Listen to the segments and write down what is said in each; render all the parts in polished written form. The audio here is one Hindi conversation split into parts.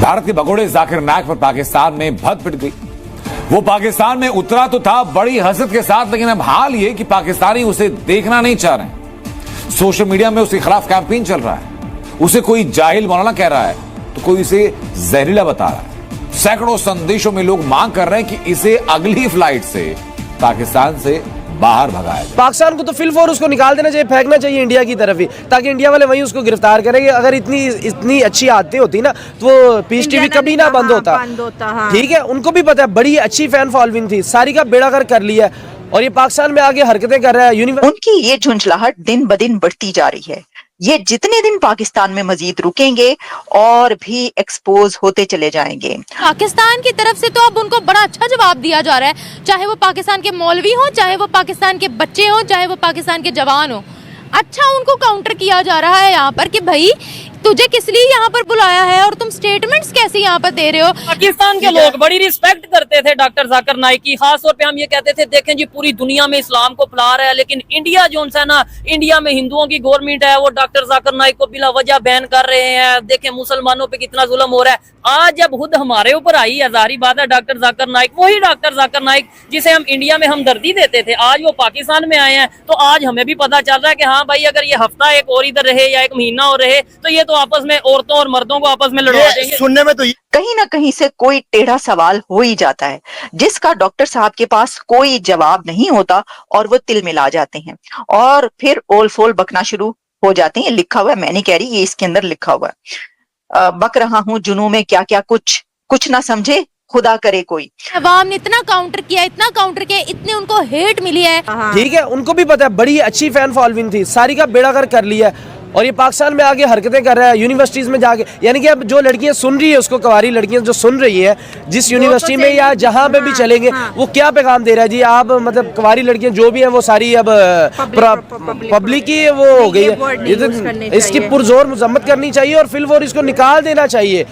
भारत के भगोड़े जाकिर नायक पर पाकिस्तान में भद पिट गई। वो पाकिस्तान में उतरा तो था बड़ी हसरत के साथ, लेकिन अब हाल ये कि पाकिस्तानी उसे देखना नहीं चाह रहे। सोशल मीडिया में उसके खिलाफ कैंपेन चल रहा है। उसे कोई जाहिल मौलाना कह रहा है तो कोई इसे जहरीला बता रहा है। सैकड़ों संदेशों में लोग मांग कर रहे हैं कि इसे अगली फ्लाइट से पाकिस्तान से बाहर भगाया जाए। पाकिस्तान को तो फिलफौर उसको निकाल देना चाहिए, फेंकना चाहिए इंडिया की तरफ ही, ताकि इंडिया वाले वहीं उसको गिरफ्तार करेंगे। अगर इतनी अच्छी आदतें होती ना तो वो पीस टीवी कभी ना बंद होता। हाँ। ठीक है, उनको भी पता है, बड़ी अच्छी फैन फॉलोइंग थी, सारी का बेड़ा गर्क कर लिया और ये पाकिस्तान में आगे हरकतें कर रहा है। उनकी ये झुंझलाहट दिन ब दिन बढ़ती जा रही है। ये जितने दिन पाकिस्तान में मजीद रुकेंगे और भी एक्सपोज होते चले जाएंगे। पाकिस्तान की तरफ से तो अब उनको बड़ा अच्छा जवाब दिया जा रहा है, चाहे वो पाकिस्तान के मौलवी हो, चाहे वो पाकिस्तान के बच्चे हो, चाहे वो पाकिस्तान के जवान हो। अच्छा उनको काउंटर किया जा रहा है यहाँ पर कि भाई तुझे किस लिए यहाँ पर बुलाया है और तुम स्टेटमेंट्स कैसे यहाँ पर दे रहे हो। पाकिस्तान के लोग बड़ी रिस्पेक्ट करते थे डॉक्टर जाकिर नाइक की। खास तौर पे हम ये कहते थे देखें जी पूरी दुनिया में इस्लाम को फैला रहा है, लेकिन इंडिया जो है ना, इंडिया में हिंदुओं की गवर्नमेंट है, वो डॉक्टर जाकिर नाइक को बिला वजह बैन कर रहे हैं। देखें मुसलमानों पे कितना जुल्म हो रहा है। आज जब खुद हमारे ऊपर आई है, जाहिर बात है डॉक्टर जाकिर नाइक, वही डॉक्टर जाकिर नाइक जिसे हम इंडिया में हमदर्दी देते थे, आज वो पाकिस्तान में आए हैं। तो आज हमें भी पता चल रहा है कि हाँ भाई अगर ये हफ्ता एक और इधर रहे या एक महीना और रहे तो ये तो आपस में औरतों और मर्दों को आपस में लड़वा देंगे। सुनने में तो कहीं ना कहीं से कोई टेढ़ा सवाल हो ही जाता है जिसका डॉक्टर साहब के पास कोई जवाब नहीं होता और वो तिल मिला जाते हैं और फिर ओल फोल बकना शुरू हो जाते हैं। लिखा हुआ है, मैं नहीं कह रही, ये इसके अंदर लिखा हुआ है। बक रहा हूं जुनू में क्या क्या कुछ ना समझे खुदा करे कोई। अवाम ने इतना काउंटर किया, इतने उनको हेट मिली है। ठीक है, उनको भी पता है, बड़ी अच्छी फैन फॉलोइंग थी, सारी का बेड़ा गर्क कर लिया और ये पाकिस्तान में आगे हरकतें कर रहा है। यूनिवर्सिटीज में जाके, यानी कि अब जो लड़कियां सुन रही है उसको, कवारी लड़कियां जो सुन रही है, जिस यूनिवर्सिटी में या जहां पे भी चलेंगे, वो क्या पैगाम दे रहा है जी। आप मतलब कवारी लड़कियां जो भी हैं वो सारी अब पब्लिक की वो हो गई है। इसकी पुरजोर मजम्मत करनी चाहिए और फिलफौर इसको निकाल देना चाहिए।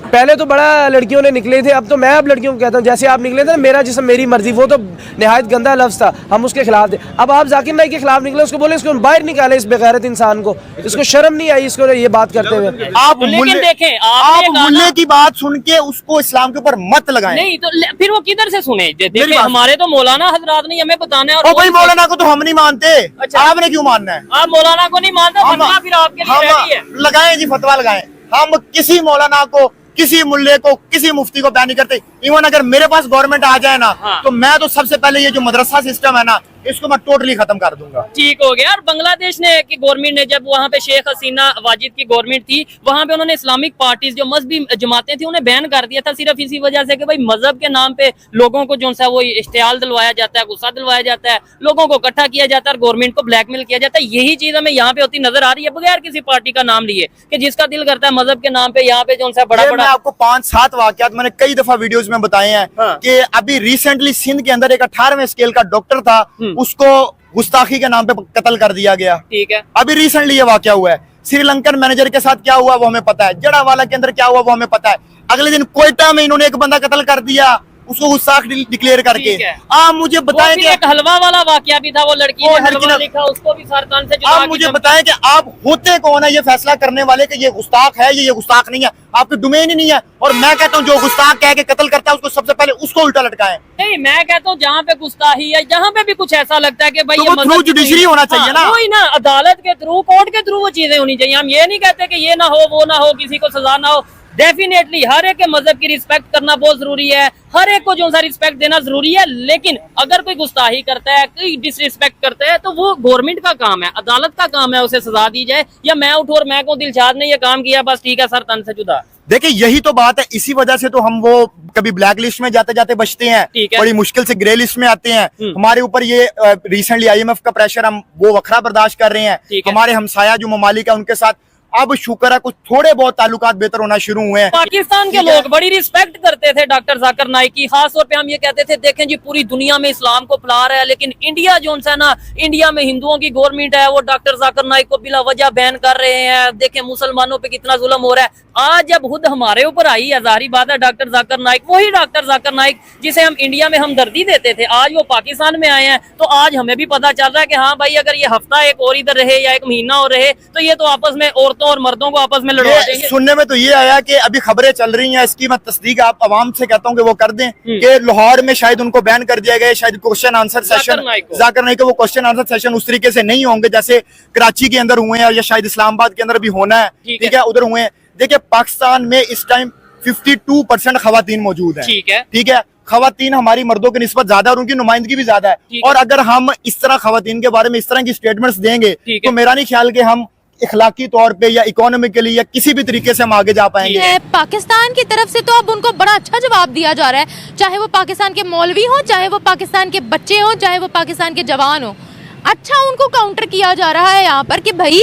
पहले तो बड़ा लड़कियों ने निकले थे, अब तो मैं अब लड़कियों को कहता हूँ जैसे आप निकले थे ना, मेरा जिसम मेरी मर्जी, वो तो निहायत गंदा लफ्ज था, हम उसके खिलाफ थे। अब आप जाकिर नाइक के खिलाफ निकले, उसको बोले इसको बाहर निकाले, इस बेगैरत इंसान को, इसको शर्म नहीं आई इसको ये बात करते हुए। आप मुल्ले की बात सुन के उसको इस्लाम के ऊपर मत लगाएं। नहीं तो फिर वो किधर से सुने? देखिए हमारे तो मौलाना हजरात नहीं हमें बताने। और भाई मौलाना को तो हम नहीं मानते। अच्छा, आपने क्यों मानना है? आप मौलाना को नहीं मानते, फतवा फिर आपके लिए रेडी है। लगाएं जी, फतवा लगाएं। हम किसी मौलाना को, किसी मुल्ले को, किसी मुफ्ती को बैन नहीं करते। इवन अगर मेरे पास गवर्नमेंट आ जाए ना, तो मैं तो सबसे पहले ये जो मदरसा सिस्टम है ना, इसको मैं टोटली खत्म कर दूंगा। ठीक हो गया। और बांग्लादेश ने की गवर्नमेंट ने, जब वहाँ पे शेख हसीना वाजिद की गवर्नमेंट थी, वहाँ पे उन्होंने इस्लामिक पार्टीज जो मजहबी जमातें थी उन्हें बैन कर दिया था, सिर्फ इसी वजह से कि भाई मजहब के नाम पे लोगों को जो सा वो इश्तियाल दिलवाया जाता है, गुस्सा दिलवाया जाता है, लोगों को इकट्ठा किया जाता है और गवर्नमेंट को ब्लैकमेल किया जाता है। यही चीज हमें यहाँ पे होती नजर आ रही है, बगैर किसी पार्टी का नाम लिए, कि जिसका दिल करता है मजहब के नाम पे यहाँ पे जो सा बड़ा बड़ा। आपको 5-7 वाकयात मैंने कई दफा वीडियोस में बताए हैं कि अभी रिसेंटली सिंध के अंदर एक 18वें स्केल का डॉक्टर था, उसको गुस्ताखी के नाम पे कत्ल कर दिया गया। ठीक है, अभी रिसेंटली ये वाकया हुआ है। श्रीलंकन मैनेजर के साथ क्या हुआ वो हमें पता है, जड़ावाला के अंदर क्या हुआ वो हमें पता है। अगले दिन कोयटा में इन्होंने एक बंदा कत्ल कर दिया, उसको गुस्ताख डिक्लेयर करके। आप मुझे बताएं कि एक हलवा वाला वाकया भी था, वो लड़की ने हलवा लिखा, उसको भी सरतान से आप मुझे बताएं कि आप होते कौन है ये फैसला करने वाले कि ये गुस्ताख है, ये गुस्ताख नहीं है? आपकी डोमेन ही नहीं है। और मैं कहता हूँ जो गुस्ताख कह के कत्ल करता है उसको सबसे पहले उसको उल्टा लटकाएं। नहीं, मैं कहता हूँ जहाँ पे गुस्ताखी है, जहाँ पे भी कुछ ऐसा लगता है कि भाई तो थ्रू जुडिशरी होना चाहिए ना, वही ना, अदालत के थ्रू, कोर्ट के थ्रू वो चीजें होनी चाहिए। हम ये नहीं कहते कि ये ना हो, वो ना हो, किसी को सजा ना हो। डेफिनेटली हर एक के मजहब की रिस्पेक्ट करना बहुत जरूरी है, हर एक को जो सा रिस्पेक्ट देना जरूरी है, लेकिन अगर कोई गुस्ताही करता है, कोई डिसरिस्पेक्ट करता है, तो वो गवर्नमेंट का काम है, अदालत का काम है, उसे सजा दी जाए। या मैं उठो और मैं को दिलशाद ने ये काम किया, बस ठीक है सर, तन से जुदा। देखिए यही तो बात है, इसी वजह से तो हम वो कभी ब्लैक लिस्ट में जाते जाते बचते हैं, बड़ी मुश्किल से ग्रे लिस्ट में आते हैं। हमारे ऊपर ये रिसेंटली IMF का प्रेशर, हम वो वखरा बर्दाश्त कर रहे हैं। हमारे हमसाया जो ममालिक है उनके साथ अब शुक्र है कुछ थोड़े बहुत ताल्लुकात बेहतर होना शुरू हुए हैं। पाकिस्तान के लोग बड़ी रिस्पेक्ट करते थे डॉक्टर जाकिर नाइक की। खास तौर पे हम ये कहते थे देखें जी पूरी दुनिया में इस्लाम को फैला रहा है, लेकिन इंडिया जो है ना, इंडिया में हिंदुओं की गवर्नमेंट है, वो डॉक्टर जाकिर नाइक को बिला वजह बैन कर रहे हैं। देखें मुसलमानों पे कितना जुल्म हो रहा है। आज जब खुद हमारे ऊपर आई है, जाहिर बात है डॉक्टर जाकिर नाइक, वही डॉक्टर जाकिर नाइक जिसे हम इंडिया में हमदर्दी देते थे, आज वो पाकिस्तान में आए हैं। तो आज हमें भी पता चल रहा है कि हाँ भाई अगर ये हफ्ता एक और इधर रहे या एक महीना और रहे तो ये तो आपस में औरतों औरतों और मर्दों को आपस में लड़वा देंगे? सुनने में तो ये आया कि अभी खबरें चल रही हैं, इसकी मैं तस्दीक आप अवाम से कहता हूँ कि वो कर दें कि लाहौर में शायद उनको बैन कर दिया गया, शायद question answer session Zakir Naik वो क्वेश्चन आंसर सेशन उस तरीके से नहीं होंगे जैसे कराची के अंदर हुए हैं या शायद इस्लामाबाद के अंदर भी होना है, ठीक है, उधर हुए हैं। देखिए पाकिस्तान में इस टाइम 52% खवातीन मौजूद है, ठीक है, खवातीन हमारी मर्दों की निस्बत ज्यादा और उनकी नुमाइंदगी भी ज्यादा है। और अगर हम इस तरह खवातीन के बारे में इस तरह की स्टेटमेंट्स देंगे तो मेरा नहीं ख्याल कि हम इखलाकी तौर पे या इकोनॉमिकली या किसी भी तरीके से हम आगे जा पाएंगे। पाकिस्तान की तरफ से तो अब उनको बड़ा अच्छा जवाब दिया जा रहा है, चाहे वो पाकिस्तान के मौलवी हो, चाहे वो पाकिस्तान के बच्चे हो, चाहे वो पाकिस्तान के जवान हो। अच्छा उनको काउंटर किया जा रहा है यहाँ पर कि भाई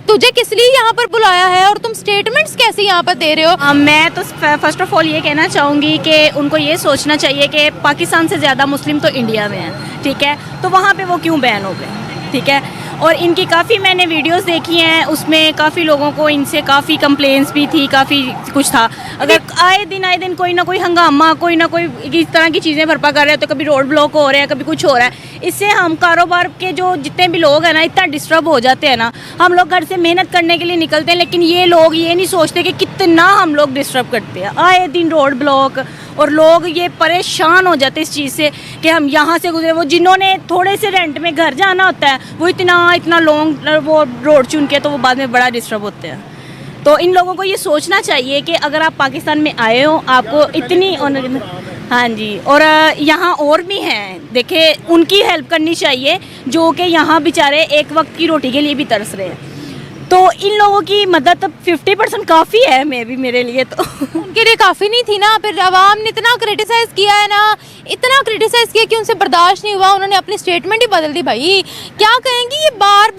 तुझे किस लिए यहाँ पर बुलाया है और तुम स्टेटमेंट्स कैसे यहाँ पर दे रहे हो। मैं तो फर्स्ट ऑफ ऑल ये कहना चाहूँगी कि उनको ये सोचना चाहिए कि पाकिस्तान से ज़्यादा मुस्लिम तो इंडिया में हैं, ठीक है, तो वहाँ पे वो क्यों बैन हो गए, ठीक है। और इनकी काफ़ी मैंने वीडियोस देखी हैं, उसमें काफ़ी लोगों को इनसे काफ़ी कंप्लेंट्स भी थी, काफ़ी कुछ था। अगर आए दिन कोई ना कोई हंगामा, कोई ना कोई इस तरह की चीज़ें बर्पा कर रहे हैं, तो कभी रोड ब्लॉक हो रहे हैं, कभी कुछ हो रहा है, इससे हम कारोबार के जो जितने भी लोग हैं ना इतना डिस्टर्ब हो जाते हैं ना। हम लोग घर से मेहनत करने के लिए निकलते हैं, लेकिन ये लोग ये नहीं सोचते कि कितना हम लोग डिस्टर्ब करते हैं। आए दिन रोड ब्लॉक और लोग ये परेशान हो जाते इस चीज़ से कि हम यहाँ से गुजरे। वो जिन्होंने थोड़े से रेंट में घर जाना होता है वो इतना लॉन्ग वो रोड चुन के, तो वो बाद में बड़ा डिस्टर्ब होते हैं। तो इन लोगों को ये सोचना चाहिए कि अगर आप पाकिस्तान में आए हो आपको इतनी हाँ जी, और यहाँ और भी हैं, देखे उनकी हेल्प करनी चाहिए जो कि यहाँ बेचारे एक वक्त की रोटी के लिए भी तरस रहे हैं। तो इन लोगों की मदद 50% काफ़ी है, मेरे लिए तो उनके लिए काफ़ी नहीं थी ना। फिर आवाम ने इतना क्रिटिसाइज किया है ना, इतना क्रिटिसाइज किया कि उनसे बर्दाश्त नहीं हुआ, उन्होंने अपनी स्टेटमेंट ही बदल दी। भाई क्या कहेंगी, ये बार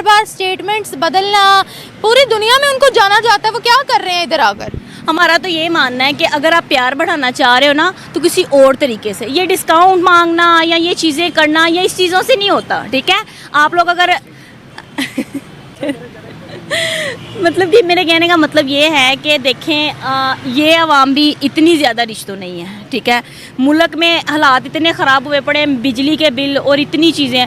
बार स्टेटमेंट्स बदलना, पूरी दुनिया में उनको जाना जाता है, वो क्या कर रहे हैं इधर आकर। हमारा तो ये मानना है कि अगर आप प्यार बढ़ाना चाह रहे हो ना तो किसी और तरीके से, ये डिस्काउंट मांगना या ये चीज़ें करना या इस चीज़ों से नहीं होता, ठीक है। आप लोग अगर मतलब कि मेरे कहने का मतलब ये है कि देखें ये आवाम भी इतनी ज़्यादा रिच तो नहीं है, ठीक है। मुल्क में हालात इतने ख़राब हुए पड़े हैं, बिजली के बिल और इतनी चीज़ें,